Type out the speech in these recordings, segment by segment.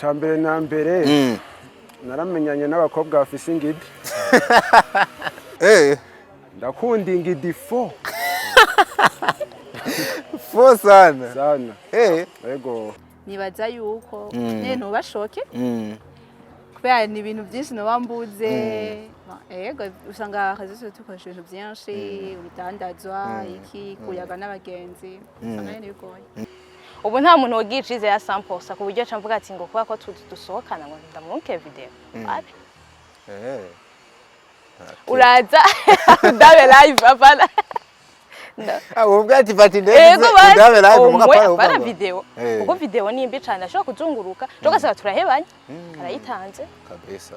Chambere na mbere naramenyanye n'abakobwa bafise ingidi. Ndakunda ingidi fo. Fo sana. Sana. Yego. Nibaza yuko ntubashoke. Kubera ni ibintu byinshi nobambuze. Yego usanga akazi tukoresha ibintu byinshi, urudandazwa, iki kuyaga n'abagenzi. Usanga ni bigoye. Ubu nta muntu wogicize ya samposa ku buryo camvuga ati ngo kuba ko dusohokana ngo ndamuke video. Abi. Uraza Andabe live apana. Ubwo ati fati ndetse Andabe live mugapara para video. Kuko video ni mbi cyane ashobora kuzunguruka. Tugasaba turahebanye. Arayitanze. Kabisa.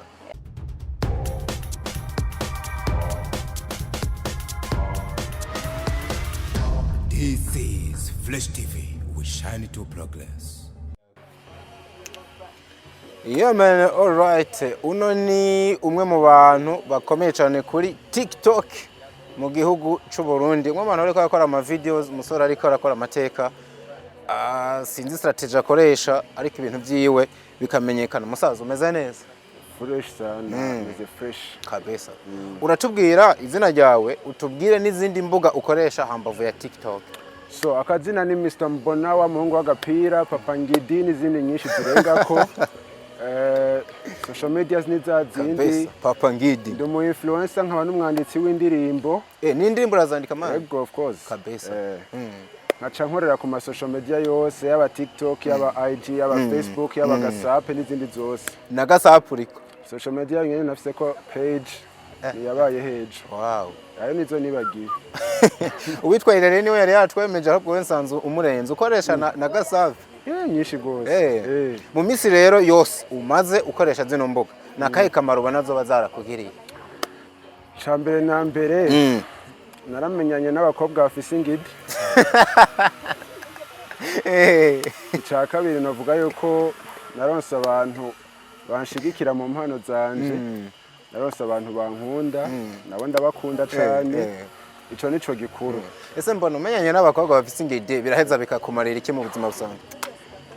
This is Flash TV. We shine to progress. Yeah man, all right. Uno ni umwe mu bantu bakomeye cyane kuri TikTok mu gihugu cy'u Burundi. Umwe mu bantu ariko akora ama videos, umusore ariko arakora amateka. Sinzi strategy akoresha ariko ibintu byiwe bikamenyekana. Umusaza umeze neza. Fresh sana, meze fresh kabisa. Uratubwira izina ryawe, utubwire n'izindi mbuga ukoresha hambavu ya TikTok. So akazina ni Mr. Mbona wa muhungu w'agapira, Papa Ingidi n'izindi nyinshi zirengako. Social media zindi Papa Ingidi. Ndi mu influencer nkaba n'umwanditsi w'indirimbo. N'indirimbo urazandika man? Yego of course. Kabisa. Nkaca nkorera ku ma social media yose yaba TikTok, yaba IG, yaba Facebook, yaba WhatsApp n'izindi zose. Na WhatsApp uriko? Social media nyene nafise ko page yabaye heje. Wow. Ayo nizo nibagiye. Uwitwaye rero niwe yari yatwemeje ahubwo wensanzu umurenze ukoresha na WhatsApp. Nyinshi gose. Mu misi rero yose umaze ukoresha zino mbuga. Nakaye kamaro banazo bazarakugiriye. Chambere na mbere naramenyanye n'abakobwa bafise ingidi. Icya kabiri navuga yuko naronse abantu banshigikira mu mpano zanje. Naronse abantu bankunda, nabo ndabakunda cyane. Ico nico gikuru. Ese mbona umenyanye n'abakobwa bafise ingidi biraheza bikakumarira iki mu buzima busanzwe?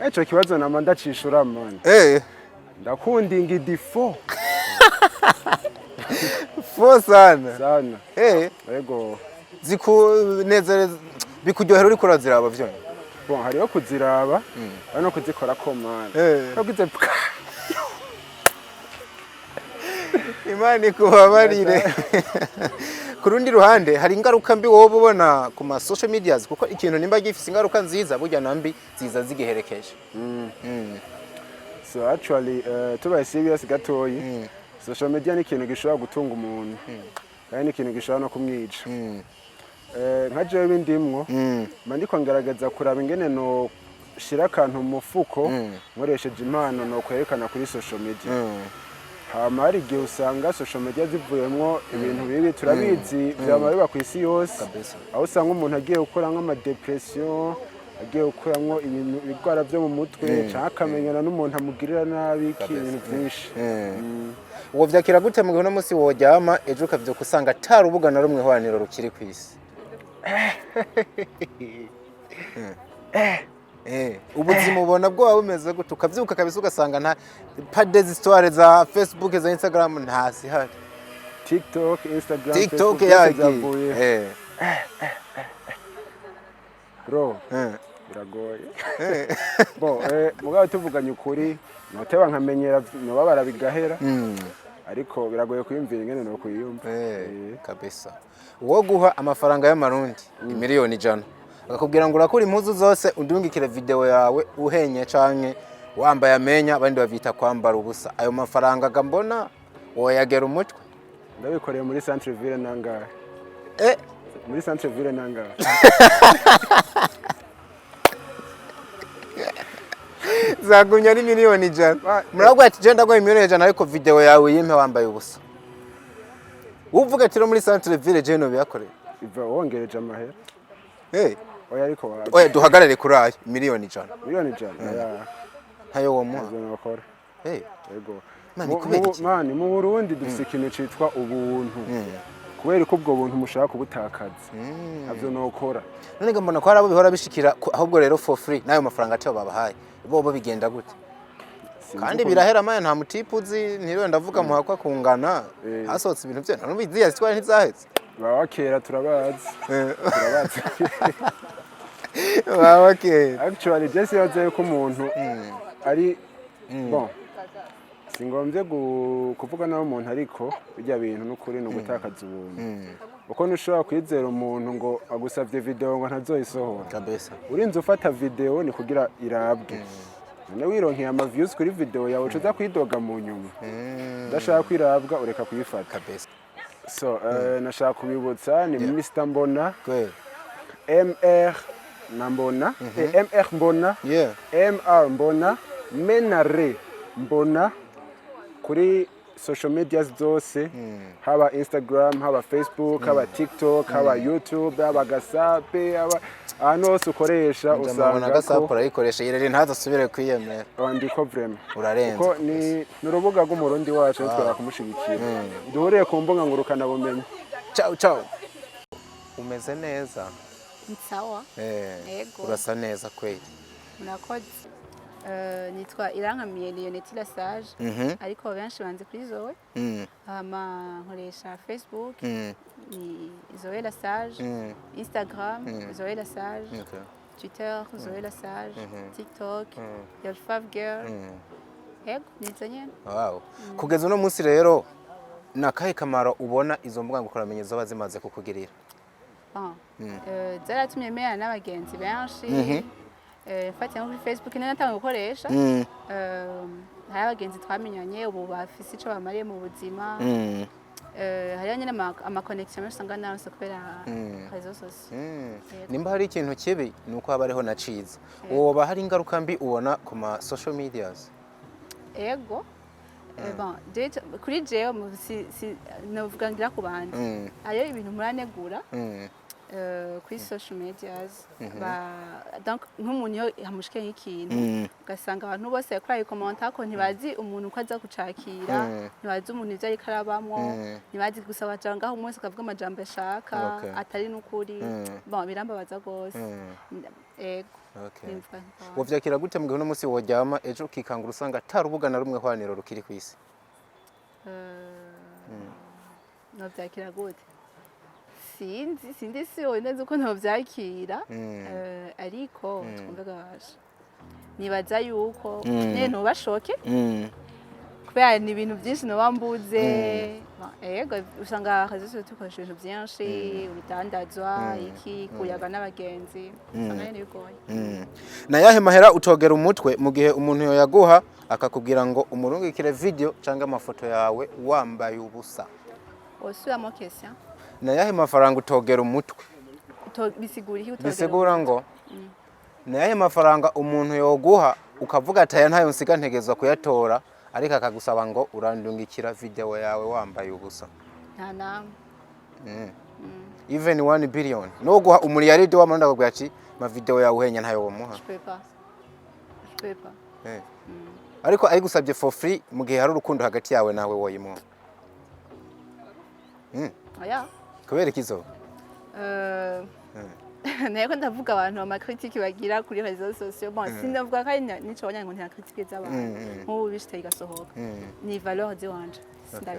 Ico kibazo nama ndacishura man. Ndakunda ingidi fo. Fo sana. Sana. Yego. Zikunezereza bikuryohera uri kuraziraba vyone. Bon hariho kuziraba, no kuzikora ko man. Kagize Imani kubabarire. Kurundi ruhande hari ingaruka mbi wowe ubona ku ma social medias kuko ikintu nimba gifise ingaruka nziza burya nambi ziza zigiherekeje. So actually tubaye serious gatoyi. Social media ni ikintu gishobora gutunga umuntu. Kandi ni ikintu gishobora no kumwica. Nka jewe bindimwo mandiko ngaragaza kuraba ingene no shira kantu mu mufuko nkoresheje impano no kwerekana kuri social media. Hama hari igihe usanga social media zivuyemwo ibintu bibi turabizi byama biba ku isi yose. Aho usanga umuntu agiye gukora nk'ama depression, agiye gukuramwo ibintu bigwara byo mu mutwe cyangwa akamenyana n'umuntu amugirira nabi ibintu byinshi. Uwo vyakira gute mu gihe no musi woryama ejo ukavyoka usanga ata rubuga na rumwe hwaniro rukiri kwisi? Ubuzima ubona bwo bumeze gute ukavyuka kabisa ugasanga nta pade z'histoire za Facebook za Instagram ntasi hari. TikTok, Instagram, TikTok yagiye. Bro. Biragoye. Bo mugabo tuvuganye ukuri noteba nkamenyera no barabigahera. Ariko biragoye kuyumvira ingene no kuyumva. Kabisa. Uwo guha amafaranga y'amarundi miliyoni 100 akakubwira ngo urakora impuzu zose undungikire video yawe uhenye canke wambaye amenya abandi bavita kwambara ubusa ayo mafaranga gambona woyagera umutwe ndabikoreye muri centre ville nangahe muri centre ville nangahe zagunya ni miliyoni 100 muragwa ati je ndagwa miliyoni 100 ariko video yawe yimpe wambaye ubusa uvuga ati muri centre ville je no biyakoreye iva wongereje amahera oya ariko oya duhagarare kuri ayo miliyoni 100 miliyoni 100 ntayo wo muha nakora yego mani mu Burundi dufite ikintu citwa ubuntu kubera ko ubwo buntu mushaka kubutakaza avyo nokora none mbona ko harabo bihora bishikira ahubwo rero for free nayo mafaranga cyo babahaye bobo bigenda gute kandi birahera maye nta mutipe uzi ntiriwe ndavuga muhakwa kungana hasohotse ibintu bye n'ubizi yazitwara ntizahetse baba kera turabazi baba kera actually just yaze ko umuntu ari bon singombye kuvuga naho umuntu ariko bijya bintu n'ukuri no gutakaza ubuntu uko nushobora kwizera umuntu ngo agusavye video ngo ntazoyisohora kabisa urinze ufata video ni kugira irabwe none wironkeye ama views kuri video yawe ucuza kwidoga mu nyuma ndashaka kwirabwa ureka kuyifata kabisa so nashaka kubibutsa ni Mr Mbona kweli MR Nambona MR Mbona MR Mbona Menare Mbona kuri social media zose haba Instagram haba Facebook haba TikTok haba YouTube haba Gasape haba hose ukoresha usanga Gasape urayikoresha yirere ntazasubire kwiyemera wandiko vraiment urarenze ko ni urubuga rw'umurundi wacu twara kumushigikira duhuriye ku mbuga ngurukana bumenyi ciao ciao umeze neza sawa yego urasa neza kweli murakoze nitwa Irankamiye Lionette la Sage ariko benshi banze kuri Zoe nkoresha Facebook ni Zoe la Sage Instagram Zoe la Sage Twitter Zoe la Sage TikTok Your Five Girl yego nizanye wow kugeza uno munsi rero nakahe kamaro ubona izo mbuga ngukoramenye zoba zimaze kukugirira zaratumye meya n'abagenzi benshi fatiye kuri Facebook nene natanga gukoresha hari abagenzi twamenyanye ubu bafise ico bamariye mu buzima hariyo nyene ama connection menshi usanga naronse kubera réseaux sociaux nimba hari ikintu kibi nuko haba ariho naciza woba hari ingaruka mbi ubona ku ma social medias ego bon kuri jewe novuga ngira ku bandi hariyo ibintu muranegura kuri social medias donc nk'umuntu yo hamushike nk'ikintu ugasanga abantu bose yakora comment ko ntibazi umuntu uko aza gucakira ntibazi umuntu ivyo ariko arabamwo ntibazi gusa bajangaho umunsi akavuga amajambo ashaka atari n'ukuri bon birambabaza gose ego wovyakira gute mu gihe uno munsi woryama ejo ukikangura usanga atarubuga na rumwe hwaniro rukiri kwisi novyakira gute sinzi si neza uko ntovyakira ariko twumve gaje nibaza yuko ntubashoke kubera ni ibintu byinshi nobambuze yego usanga réseaux dukoresha ibintu byinshi urudandazwa iki kuyaga n'abagenzi usanga ari bigoye na yahe mahera utogera umutwe mu gihe umuntu yoyaguha akakubwira ngo umurungikire video cyangwa amafoto yawe wambaye ubusa osubiramo question na yahe mafaranga utogera umutwe bisigura ngo na yahe mafaranga umuntu yoguha ukavuga ati aya ntayo nsiga ntegezwa kuyatora ariko akagusaba ngo urandungikira video yawe wambaye ubusa nta namwe even 1 billion no guha umuriyaride w'amanda akubwira ati ma video yawe uhenya ntayo womuha je peux pas ariko ayigusabye for free mu gihe hari urukundo hagati yawe nawe woyimuha oya kubera ikizo Nego ndavuga abantu ama critique bagira kuri réseaux sociaux bon sindavuga ko nico abanyango nta critique z'abantu nk'ubu bishite igasohoka ni valeur de wanje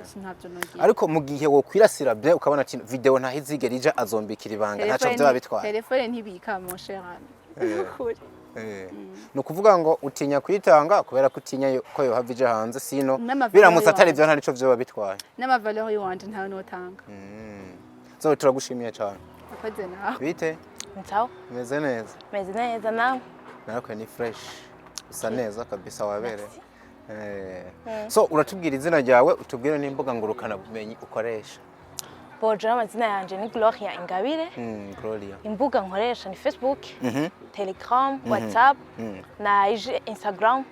sinavyo nogira ariko mu gihe wo kwirasira bye ukabona ati video nta hizigera ija azombikira ibanga ntaco byaba bitwara telefone ntibika mon cher ami no kuvuga ngo utinya kwitanga kubera ko utinya ko yo havije hanze sino biramutse atari byo nta nico byoba bitwaye n'ama valeur y'uwanje ntawe notanga zo turagushimiye cyane akoze nawe bite Ciao. Meze neza. Meze neza nawe. Narako ni fresh. Usa neza kabisa wabere. So uratubwira izina ryawe utubwire n'imbuga ngurukana bumenyi ukoresha. Bojo amazina yanje ni Gloria Ingabire. Gloria. Imbuga nkoresha ni Facebook, Telegram, WhatsApp, na Instagram.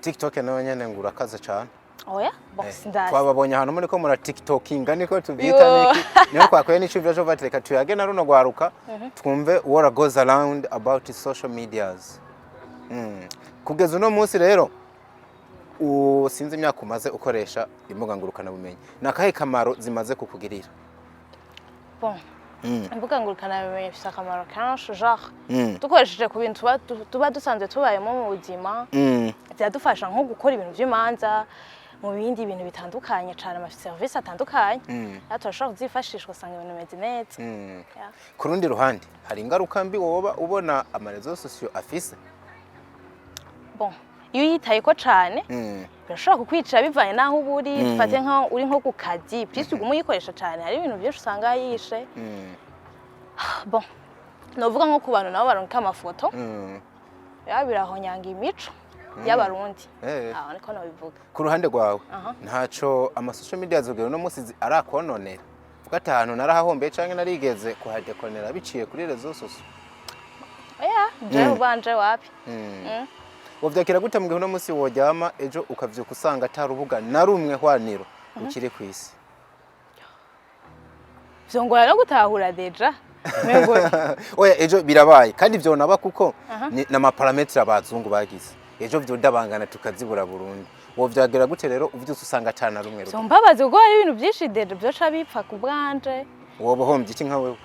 TikTok nawe nyene ngurakaza cyane. Oya, box ndazi. Twababonye ahantu muri ko mura TikTokinga niko tubyita niki. Niyo kwakoye n'icyo byo batereka tuyage na runo gwaruka twumve what goes around about social medias. Kugeza uno munsi rero sinzi imyaka umaze ukoresha imbuga ngurukana bumenyi. Nakahe kamaro zimaze kukugirira? Bon, imbuga ngurukanabumenyi bifite akamaro kenshi genre dukoresheje ku bintu tuba dusanzwe tubayemo mu buzima byadufasha nko gukora ibintu by'imanza mu bindi bintu bitandukanye cyane ama service atandukanye turashobora kuzifashishwa usanga ibintu bimeze neza. Ku rundi ruhande hari ingaruka mbi woba ubona amarezo sosiyo afise? Bon, iyo yitaye ko cyane birashobora kukwicira bivanye naho uba uri dufate nka uri nko ku kazi plus uguma uyikoresha cyane hari ibintu byinshi usanga yishe. Bon, novuga nko ku bantu nabo baronka amafoto birahonyanga imico y'abarundi. Aho niko nabivuga. Ku ruhande rwawe ntaco amasocial media azogera no musizi arakononera vuga ati ahantu narahahombeye canke narigeze kuhadekonera biciye kuri rezo sosiyo? Je ubanje wapi? Wovyakira gute mu gihe no musi woryama ejo ukavyuka usanga atarubuga na rumwe hwaniro ukiri kwisi? Vyongora no gutahura deja. Oya ejo birabaye kandi vyo naba kuko na maparametre abazungu bagize ejo vyo ndabangana tukazibura Burundi. Wovyagira gute rero uvyuka usanga atana rumwe? So mbabaze ubwo hari ibintu byinshi deja byoca bipfa ku bwanje. Wobohombye iki nka wewe?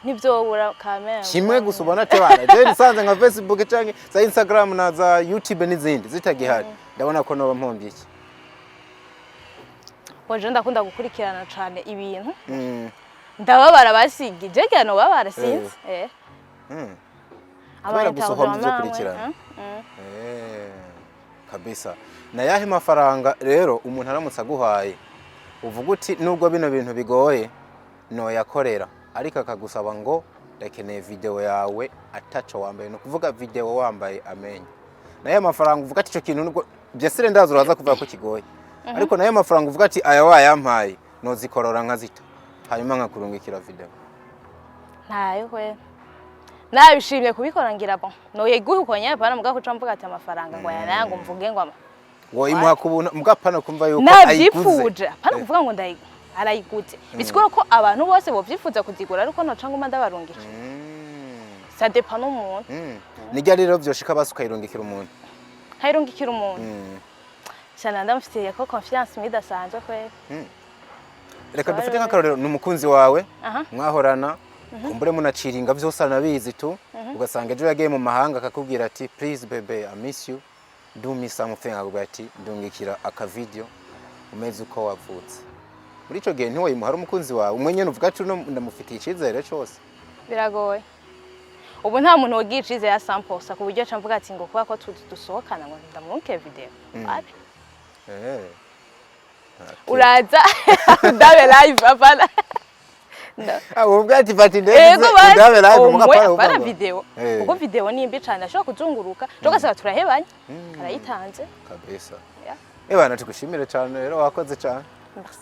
Nivyobura kamera. Kimwe gusa ubona tebana. Je nisanze nka Facebook canke za Instagram na za YouTube n'izindi zitagihari. Ndabona ko no mpombye iki. Waje ndakunda gukurikirana cyane ibintu. Ndababara basigije cyane babara sinzi. Abana gusohomba byo kurikirana. Kabisa. Na yahe mafaranga rero umuntu aramutse aguhaye uvuga uti nubwo bino bintu bigoye no yakorera ariko akagusaba ngo ndakeneye video yawe ataco wambaye no kuvuga video wambaye amenye naye amafaranga uvuga ati ico kintu nubwo byesire ndazo uraza kuvuga ko kigoye ariko naye amafaranga uvuga ati aya wayampaye no zikorora nkazita hanyuma nkakurungikira video ntayo kwe nabishimye kubikora ngira bon no yeguhukonya Apana muga kuca mvuga ati amafaranga ngo yananga mvuge ngo wo imuha kubuna muga Apana kumva yuko ayiguze Apana kuvuga ngo ndayigu arayigute bisigura ko abantu bose bovyifuza kuzigura ariko no canga ndabarungira ça dépend n'umuntu nijya rero vyoshika basukayirungikira umuntu hayirungikira umuntu cyane ndamufitiye ko confiance midasanzwe kwe reka dufite nk'akarorero n'umukunzi wawe mwahorana kumbure munaciringa vyose anabizi tu ugasanga ejo yagiye mu mahanga akakubwira ati please baby I miss you do me something akubwira ati ndungikira aka video umeze uko wavutse muri ico gihe ntiwe muhara umukunzi wawe umwenye nuvuga ati ndamufitiye icizere cyose biragoye ubu nta muntu wogira icizere ya 100% ku buryo camvuga ati ngo kuba ko dusohokana ngo ndamurunke video abi uraza Andabe live Apana ubwo ati fati ndeze Andabe live mugapara video ubwo video ni mbi cyane ashobora kuzunguruka jogasaba turahebanye arayitanze kabisa bana tugushimire cyane rero wakoze cyane merci